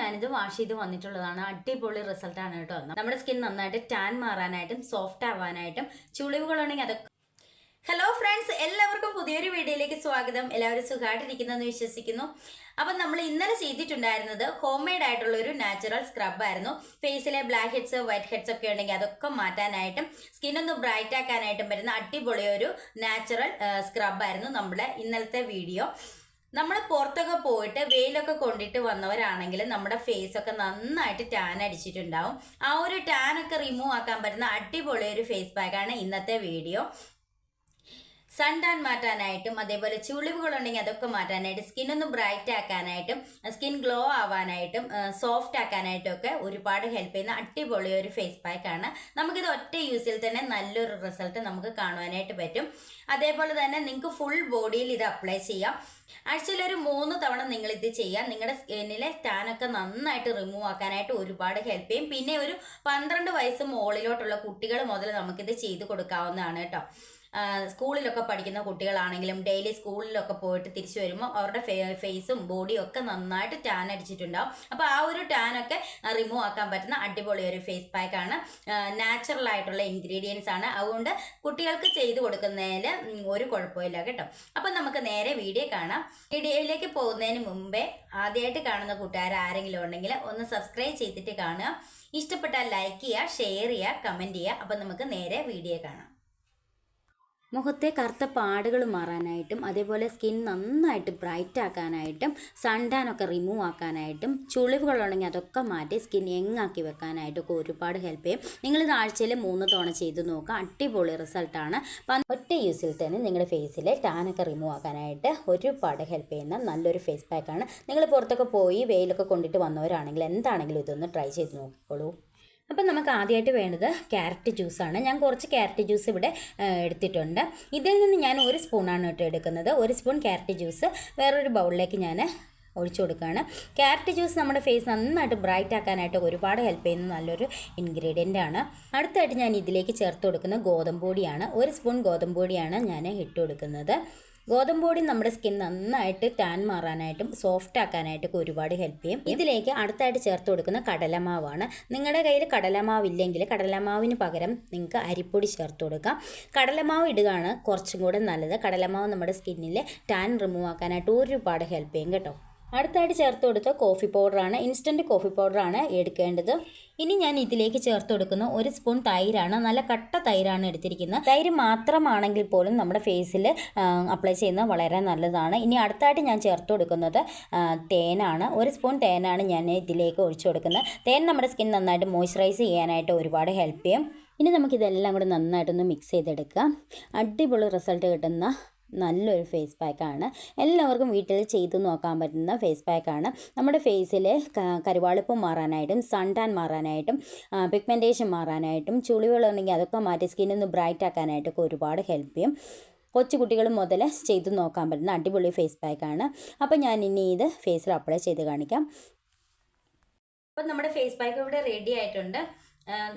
ഞാനിത് വാഷ് ചെയ്ത് വന്നിട്ടുള്ളതാണ്. അടിപൊളി റിസൾട്ടാണ് കേട്ടോ. നമ്മുടെ സ്കിൻ നന്നായിട്ട് ടാൻ മാറാനായിട്ടും സോഫ്റ്റ് ആവാനായിട്ടും ചുളിവുകളുണ്ടെങ്കിൽ അതൊക്കെ. ഹലോ ഫ്രണ്ട്സ്, എല്ലാവർക്കും പുതിയൊരു വീഡിയോയിലേക്ക് സ്വാഗതം. എല്ലാവരും സുഖമായിട്ടിരിക്കുന്നെന്ന് വിശ്വസിക്കുന്നു. അപ്പം നമ്മൾ ഇന്നലെ ചെയ്തിട്ടുണ്ടായിരുന്നത് ഹോം മെയ്ഡ് ആയിട്ടുള്ള ഒരു നാച്ചുറൽ സ്ക്രബ് ആയിരുന്നു. ഫേസിലെ ബ്ലാക്ക് ഹെഡ്സ് വൈറ്റ് ഹെഡ്സ് ഒക്കെ ഉണ്ടെങ്കിൽ അതൊക്കെ മാറ്റാനായിട്ടും സ്കിന്നൊന്ന് ബ്രൈറ്റ് ആക്കാനായിട്ടും വരുന്ന അടിപൊളി ഒരു നാച്ചുറൽ സ്ക്രബ് ആയിരുന്നു നമ്മുടെ ഇന്നലത്തെ വീഡിയോ. നമ്മൾ പുറത്തൊക്കെ പോയിട്ട് വെയിലൊക്കെ കൊണ്ടിട്ട് വന്നവരാണെങ്കിൽ നമ്മുടെ ഫേസ് ഒക്കെ നന്നായിട്ട് ടാൻ അടിച്ചിട്ടുണ്ടാവും. ആ ഒരു ടാൻ ഒക്കെ റിമൂവ് ആക്കാൻ പറ്റുന്ന അടിപൊളി ഒരു ഫേസ് പാക്കാണ് ഇന്നത്തെ വീഡിയോ. സൺ ടാൻ മാറ്റാനായിട്ടും അതേപോലെ ചുളിവുകളുണ്ടെങ്കിൽ അതൊക്കെ മാറ്റാനായിട്ട് സ്കിന്നൊന്ന് ബ്രൈറ്റ് ആക്കാനായിട്ടും സ്കിൻ ഗ്ലോ ആവാനായിട്ടും സോഫ്റ്റ് ആക്കാനായിട്ടും ഒക്കെ ഒരുപാട് ഹെൽപ്പ് ചെയ്യുന്ന അടിപൊളി ഒരു ഫേസ് പാക്കാണ്. നമുക്കിത് ഒറ്റ യൂസിൽ തന്നെ നല്ലൊരു റിസൾട്ട് നമുക്ക് കാണുവാനായിട്ട് പറ്റും. അതേപോലെ തന്നെ നിങ്ങൾക്ക് ഫുൾ ബോഡിയിൽ ഇത് അപ്ലൈ ചെയ്യാം. ആഴ്ചയിൽ ഒരു 3 തവണ നിങ്ങൾ ഇത് ചെയ്യാം. നിങ്ങളുടെ സ്കിന്നിലെ ടാനൊക്കെ നന്നായിട്ട് റിമൂവ് ആക്കാനായിട്ട് ഒരുപാട് ഹെൽപ്പ് ചെയ്യും. പിന്നെ ഒരു 12 വയസ്സ് മുകളിലോട്ടുള്ള കുട്ടികൾ മുതൽ നമുക്കിത് ചെയ്ത് കൊടുക്കാവുന്നതാണ് കേട്ടോ. സ്കൂളിലൊക്കെ പഠിക്കുന്ന കുട്ടികളാണെങ്കിലും ഡെയിലി സ്കൂളിലൊക്കെ പോയിട്ട് തിരിച്ചു വരുമ്പോൾ അവരുടെ ഫേസും ബോഡിയും ഒക്കെ നന്നായിട്ട് ടാൻ അടിച്ചിട്ടുണ്ടാവും. അപ്പോൾ ആ ഒരു ടാനൊക്കെ റിമൂവ് ആക്കാൻ പറ്റുന്ന അടിപൊളി ഒരു ഫേസ് പാക്കാണ്. നാച്ചുറൽ ആയിട്ടുള്ള ഇൻഗ്രീഡിയൻസ് ആണ്. അതുകൊണ്ട് കുട്ടികൾക്ക് ചെയ്ത് കൊടുക്കുന്നതിൽ ഒരു കുഴപ്പമില്ല കേട്ടോ. അപ്പം നമുക്ക് നേരെ വീഡിയോ കാണാം. വീഡിയോയിലേക്ക് പോകുന്നതിന് മുമ്പേ ആദ്യമായിട്ട് കാണുന്ന കൂട്ടുകാർ ആരെങ്കിലും ഉണ്ടെങ്കിൽ ഒന്ന് സബ്സ്ക്രൈബ് ചെയ്തിട്ട് കാണുക. ഇഷ്ടപ്പെട്ടാൽ ലൈക്ക് ചെയ്യുക, ഷെയർ ചെയ്യുക, കമൻറ്റ് ചെയ്യുക. അപ്പം നമുക്ക് നേരെ വീഡിയോ കാണാം. മുഖത്തെ കറുത്ത പാടുകൾ മാറാനായിട്ടും അതേപോലെ സ്കിൻ നന്നായിട്ട് ബ്രൈറ്റ് ആക്കാനായിട്ടും സൺ ടാൻ ഒക്കെ റിമൂവ് ആക്കാനായിട്ടും ചുളിവുകളുണ്ടെങ്കിൽ അതൊക്കെ മാറ്റി സ്കിൻ യങ്ങാക്കി വെക്കാനായിട്ടൊക്കെ ഒരുപാട് ഹെൽപ്പ് ചെയ്യും. നിങ്ങളിത് ആഴ്ചയിൽ 3 തവണ ചെയ്ത് നോക്കുക. അടിപൊളി റിസൾട്ടാണ്. അപ്പം ഒറ്റ യൂസിൽ തന്നെ നിങ്ങളുടെ ഫേസിലെ ടാനൊക്കെ റിമൂവ് ആക്കാനായിട്ട് ഒരുപാട് ഹെൽപ്പ് ചെയ്യുന്ന നല്ലൊരു ഫേസ് പാക്കാണ്. നിങ്ങൾ പുറത്തൊക്കെ പോയി വെയിലൊക്കെ കൊണ്ടിട്ട് വന്നവരാണെങ്കിൽ എന്താണെങ്കിലും ഇതൊന്ന് ട്രൈ ചെയ്ത് നോക്കിക്കോളൂ. അപ്പം നമുക്ക് ആദ്യമായിട്ട് വേണ്ടത് ക്യാരറ്റ് ജ്യൂസാണ്. ഞാൻ കുറച്ച് ക്യാരറ്റ് ജ്യൂസ് ഇവിടെ എടുത്തിട്ടുണ്ട്. ഇതിൽ നിന്ന് ഞാൻ 1 സ്പൂണാണ് കേട്ടോ എടുക്കുന്നത്. 1 സ്പൂൺ ക്യാരറ്റ് ജ്യൂസ് വേറൊരു ബൗളിലേക്ക് ഞാൻ ഒഴിച്ചു കൊടുക്കുകയാണ്. ക്യാരറ്റ് ജ്യൂസ് നമ്മുടെ ഫേസ് നന്നായിട്ട് ബ്രൈറ്റ് ആക്കാനായിട്ട് ഒരുപാട് ഹെൽപ്പ് ചെയ്യുന്ന നല്ലൊരു ഇൻഗ്രീഡിയൻ്റ് ആണ്. അടുത്തായിട്ട് ഞാൻ ഇതിലേക്ക് ചേർത്ത് കൊടുക്കുന്ന ഗോതമ്പ് പൊടിയാണ്. 1 സ്പൂൺ ഗോതമ്പ് പൊടിയാണ് ഞാൻ ഇട്ട് കൊടുക്കുന്നത്. ഗോതമ്പ് പൊടി നമ്മുടെ സ്കിൻ നന്നായിട്ട് ടാൻ മാറാനായിട്ടും സോഫ്റ്റ് ആക്കാനായിട്ടൊക്കെ ഒരുപാട് ഹെൽപ്പ് ചെയ്യും. ഇതിലേക്ക് അടുത്തായിട്ട് ചേർത്ത് കൊടുക്കുന്ന കടലമാവാണ്. നിങ്ങളുടെ കയ്യിൽ കടലമാവില്ലെങ്കിൽ കടലമാവിന് പകരം നിങ്ങൾക്ക് അരിപ്പൊടി ചേർത്ത് കൊടുക്കാം. കടലമാവ് ഇടുകയാണ് കുറച്ചും കൂടെ നല്ലത്. കടലമാവ് നമ്മുടെ സ്കിന്നിലെ ടാൻ റിമൂവ് ആക്കാനായിട്ട് ഒരുപാട് ഹെൽപ്പ് ചെയ്യും കേട്ടോ. അടുത്തായിട്ട് ചേർത്ത് കൊടുത്ത കോഫി പൗഡറാണ്. ഇൻസ്റ്റൻറ്റ് കോഫി പൗഡറാണ് എടുക്കേണ്ടത്. ഇനി ഞാൻ ഇതിലേക്ക് ചേർത്ത് കൊടുക്കുന്ന 1 സ്പൂൺ തൈരാണ്. നല്ല കട്ട തൈരാണ് എടുത്തിരിക്കുന്നത്. തൈര് മാത്രമാണെങ്കിൽ പോലും നമ്മുടെ ഫേസിൽ അപ്ലൈ ചെയ്യുന്നത് വളരെ നല്ലതാണ്. ഇനി അടുത്തായിട്ട് ഞാൻ ചേർത്ത് കൊടുക്കുന്നത് തേനാണ്. 1 സ്പൂൺ തേനാണ് ഞാൻ ഇതിലേക്ക് ഒഴിച്ചു കൊടുക്കുന്നത്. തേൻ നമ്മുടെ സ്കിൻ നന്നായിട്ട് മോയ്സ്ചറൈസ് ചെയ്യാനായിട്ട് ഒരുപാട് ഹെൽപ്പ് ചെയ്യും. ഇനി നമുക്കിതെല്ലാം കൂടി നന്നായിട്ടൊന്ന് മിക്സ് ചെയ്തെടുക്കാം. അടിപൊളി റിസൾട്ട് കിട്ടുന്ന നല്ലൊരു ഫേസ് പാക്കാണ്. എല്ലാവർക്കും വീട്ടിൽ ചെയ്ത് നോക്കാൻ പറ്റുന്ന ഫേസ് പാക്കാണ്. നമ്മുടെ ഫേസിലെ കരുവാളിപ്പ് മാറാനായിട്ടും സൺ ടാൻ മാറാനായിട്ടും പിഗ്മെൻറ്റേഷൻ മാറാനായിട്ടും ചുളിവുകളുണ്ടെങ്കിൽ അതൊക്കെ മാറ്റി സ്കിന്നൊന്ന് ബ്രൈറ്റ് ആക്കാനായിട്ടൊക്കെ ഒരുപാട് ഹെൽപ്പ് ചെയ്യും. കൊച്ചു കുട്ടികൾ മുതൽ ചെയ്ത് നോക്കാൻ പറ്റുന്ന അടിപൊളി ഫേസ് പാക്കാണ്. അപ്പോൾ ഞാൻ ഇനി ഇത് ഫേസിൽ അപ്ലൈ ചെയ്ത് കാണിക്കാം. അപ്പം നമ്മുടെ ഫേസ് പാക്ക് ഇവിടെ റെഡി ആയിട്ടുണ്ട്.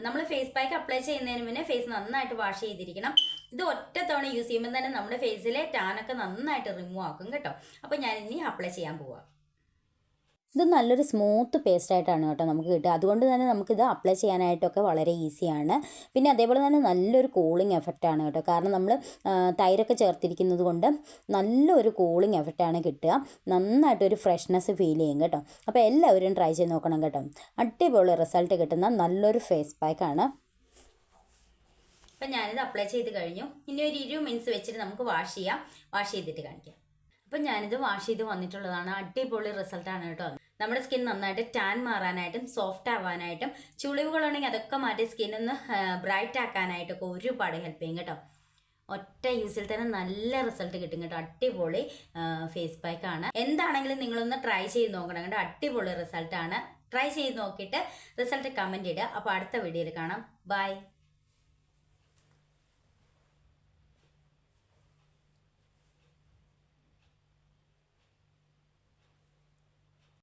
നമ്മൾ ഫേസ് പാക്ക് അപ്ലൈ ചെയ്യുന്നതിന് മുന്നേ ഫേസ് നന്നായിട്ട് വാഷ് ചെയ്തിരിക്കണം. ഇത് ഒറ്റ തവണ യൂസ് ചെയ്യുമ്പോൾ തന്നെ നമ്മുടെ ഫേസിലെ ടാനൊക്കെ നന്നായിട്ട് റിമൂവ് ആക്കും കേട്ടോ. അപ്പോൾ ഞാനിനി അപ്ലൈ ചെയ്യാൻ പോവാം. ഇത് നല്ലൊരു സ്മൂത്ത് പേസ്റ്റായിട്ടാണ് കേട്ടോ നമുക്ക് കിട്ടുക. അതുകൊണ്ട് തന്നെ നമുക്കിത് അപ്ലൈ ചെയ്യാനായിട്ടൊക്കെ വളരെ ഈസിയാണ്. പിന്നെ അതേപോലെ തന്നെ നല്ലൊരു കൂളിംഗ് എഫക്റ്റാണ് കേട്ടോ. കാരണം നമ്മൾ തൈരൊക്കെ ചേർത്തിരിക്കുന്നത് കൊണ്ട് നല്ലൊരു കൂളിംഗ് എഫക്റ്റാണ് കിട്ടുക. നന്നായിട്ടൊരു ഫ്രഷ്നെസ് ഫീൽ ചെയ്യും കേട്ടോ. അപ്പോൾ എല്ലാവരും ട്രൈ ചെയ്ത് നോക്കണം കേട്ടോ. അടിപൊളി റിസൾട്ട് കിട്ടുന്ന നല്ലൊരു ഫേസ് പാക്കാണ്. അപ്പം ഞാനിത് അപ്ലൈ ചെയ്ത് കഴിഞ്ഞു. ഇനി ഒരു 20 മിനിറ്റ്സ് വെച്ചിട്ട് നമുക്ക് വാഷ് ചെയ്യാം. വാഷ് ചെയ്തിട്ട് കാണിക്കാം. അപ്പം ഞാനിത് വാഷ് ചെയ്ത് വന്നിട്ടുള്ളതാണ്. അടിപൊളി റിസൾട്ടാണ് കേട്ടോ. നമ്മുടെ സ്കിൻ നന്നായിട്ട് ടാൻ മാറാനായിട്ടും സോഫ്റ്റ് ആവാനായിട്ടും ചുളിവുകളുണ്ടെങ്കിൽ അതൊക്കെ മാറ്റി സ്കിന്നൊന്ന് ബ്രൈറ്റ് ആക്കാനായിട്ടൊക്കെ ഒരുപാട് ഹെൽപ്പ് ചെയ്യും കേട്ടോ. ഒറ്റ യൂസിൽ തന്നെ നല്ല റിസൾട്ട് കിട്ടും കേട്ടോ. അടിപൊളി ഫേസ് പാക്കാണ്. എന്താണെങ്കിലും നിങ്ങളൊന്ന് ട്രൈ ചെയ്ത് നോക്കണം കേട്ടോ. അടിപൊളി റിസൾട്ടാണ്. ട്രൈ ചെയ്ത് നോക്കിയിട്ട് റിസൾട്ട് കമൻറ്റ് ഇടുക. അപ്പോൾ അടുത്ത വീഡിയോയിൽ കാണാം. ബൈ.